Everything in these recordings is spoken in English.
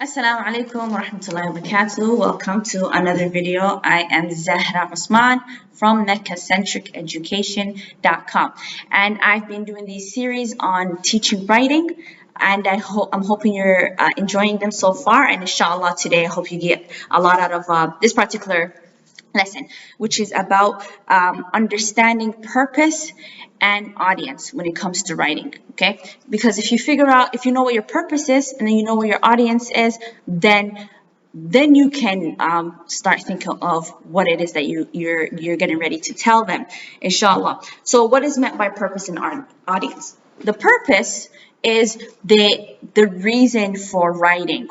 Assalamu alaikum wa rahmatullahi wa barakatuh. Welcome to another video. I am Zahra Usman from meccacentriceducation.com, and I've been doing these series on teaching writing, and I'm hoping you're enjoying them so far, and inshallah today I hope you get a lot out of this particular lesson, which is about understanding purpose and audience when it comes to writing. Okay, because if you know what your purpose is, and then you know what your audience is, then you can start thinking of what it is that you're getting ready to tell them, inshallah. So what is meant by purpose and audience? The purpose is the reason for writing.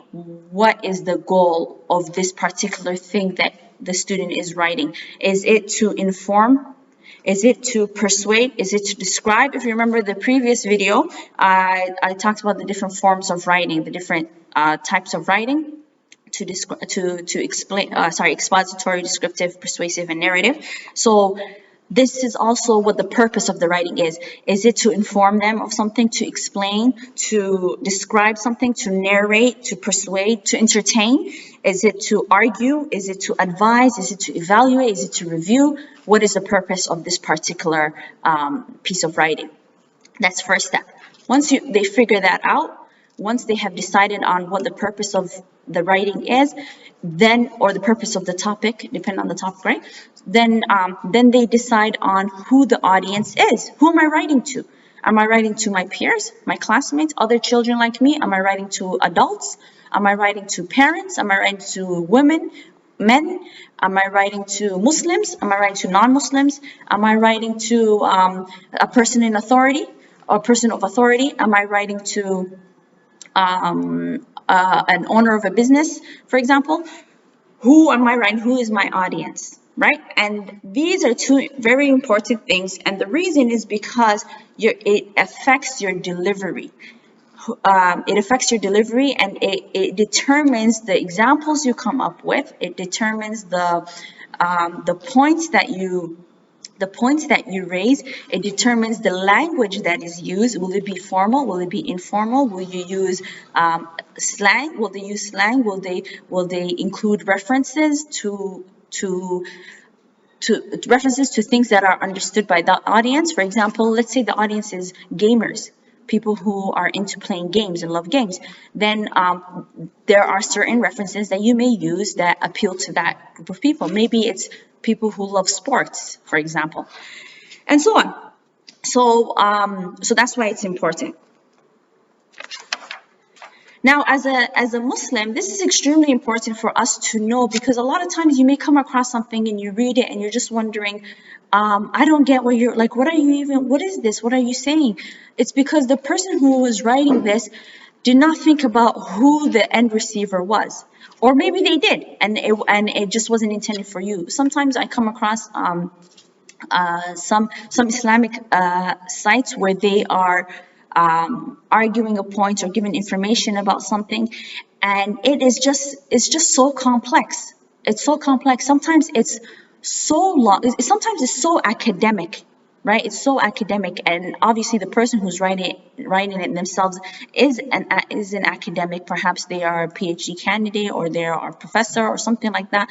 What is the goal of this particular thing that the student is writing? Is it to inform? Is it to persuade? Is it to describe? If you remember the previous video, I talked about the different forms of writing, the different types of writing. To explain, expository, descriptive, persuasive, and narrative. So this is also what the purpose of the writing is. Is it to inform them of something, to explain, to describe something, to narrate, to persuade, to entertain? Is it to argue? Is it to advise? Is it to evaluate? Is it to review? What is the purpose of this particular piece of writing? That's first step. Once they figure that out, once they have decided on what the purpose of the writing is, then, or the purpose of the topic, depending on the topic, right? Then they decide on who the audience is. Who am I writing to? Am I writing to my peers, my classmates, other children like me? Am I writing to adults? Am I writing to parents? Am I writing to women, men? Am I writing to Muslims? Am I writing to non-Muslims? Am I writing to a person in authority, or a person of authority? Am I writing to an owner of a business, for example? Who am I writing? Who is my audience, right? And these are two very important things, and the reason is because it affects your delivery. It affects your delivery, and it determines the examples you come up with. It determines the points that you raise. It determines the language that is used. Will it be formal? Will it be informal? Will you use slang? Will they use slang? Will they include references to references to things that are understood by the audience? For example, let's say the audience is gamers, people who are into playing games and love games. Then there are certain references that you may use that appeal to that group of people. Maybe it's people who love sports, for example, and so on. So that's why it's important. Now, as a Muslim, this is extremely important for us to know, because a lot of times you may come across something and you read it and you're just wondering, I don't get what you're like. What is this? What are you saying? It's because the person who was writing this did not think about who the end receiver was, or maybe they did, and it just wasn't intended for you. Sometimes I come across some Islamic sites where they are arguing a point or giving information about something, and it's just so complex. It's so complex. Sometimes it's so long. Sometimes it's so academic, right? It's so academic, and obviously the person who's writing it themselves is an academic. Perhaps they are a PhD candidate, or they are a professor or something like that.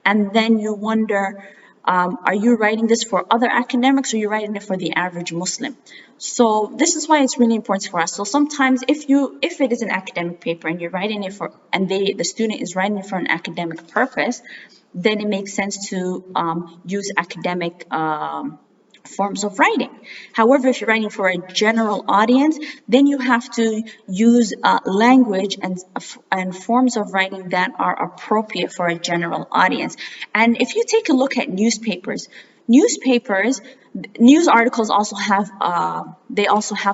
And then you wonder, are you writing this for other academics, or are you writing it for the average Muslim? So this is why it's really important for us. So sometimes if it is an academic paper and you're writing it for, and the student is writing it for an academic purpose, then it makes sense to use academic forms of writing. However, if you're writing for a general audience, then you have to use language and forms of writing that are appropriate for a general audience. And if you take a look at newspapers, news articles also have a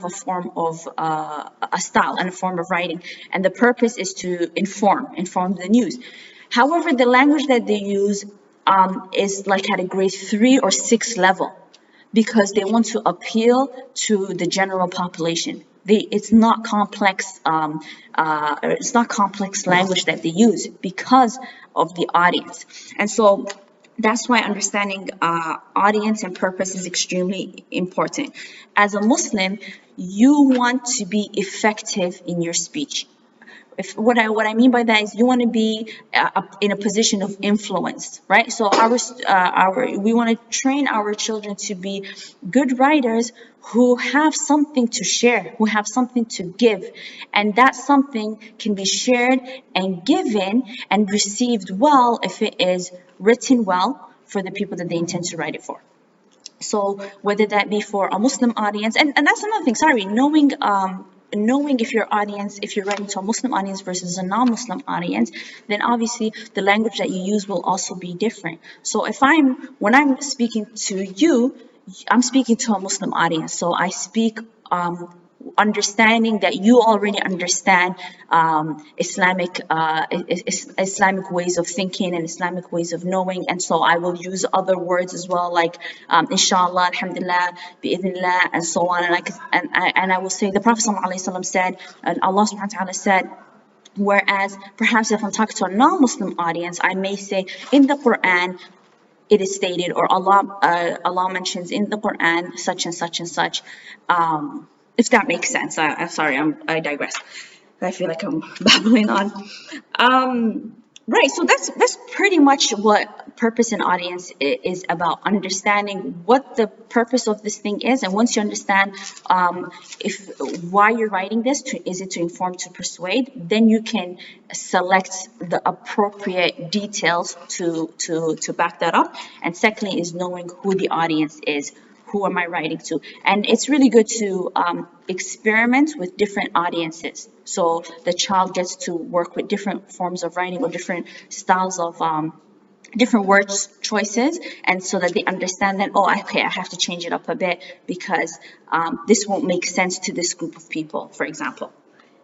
form of a style and a form of writing, and the purpose is to inform the news. However, the language that they use is like at a grade 3 or 6 level, because they want to appeal to the general population. It's not complex. It's not complex language that they use because of the audience, and so that's why understanding audience and purpose is extremely important. As a Muslim, you want to be effective in your speech. If what I mean by that is you want to be in a position of influence, right? So we want to train our children to be good writers who have something to share, who have something to give, and that something can be shared and given and received well if it is written well for the people that they intend to write it for. So whether that be for a Muslim audience, and that's another thing, sorry, knowing if your audience, if you're writing to a Muslim audience versus a non-Muslim audience, then obviously the language that you use will also be different. So when I'm speaking to you, I'm speaking to a Muslim audience, so I speak understanding that you already understand Islamic ways of thinking and Islamic ways of knowing, and so I will use other words as well, like inshallah, alhamdulillah, bi'idhnillah, and so on. And I will say the Prophet ﷺ said, and Allah subhanahu wa ta'ala said, whereas perhaps if I'm talking to a non-Muslim audience, I may say in the Quran it is stated, or Allah mentions in the Quran such and such and such. If that makes sense. I'm sorry, I digress. I feel like I'm babbling on. Right, so that's pretty much what purpose and audience is about, understanding what the purpose of this thing is, and once you understand if why you're writing this, is it to inform, to persuade, then you can select the appropriate details to back that up. And secondly is knowing who the audience is. Who am I writing to? And it's really good to experiment with different audiences. So the child gets to work with different forms of writing or different styles of different word choices, and so that they understand that, oh, okay, I have to change it up a bit because this won't make sense to this group of people, for example.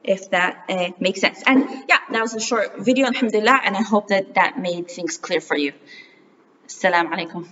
If that makes sense. And yeah, that was a short video, alhamdulillah, and I hope that that made things clear for you. Assalamu alaikum.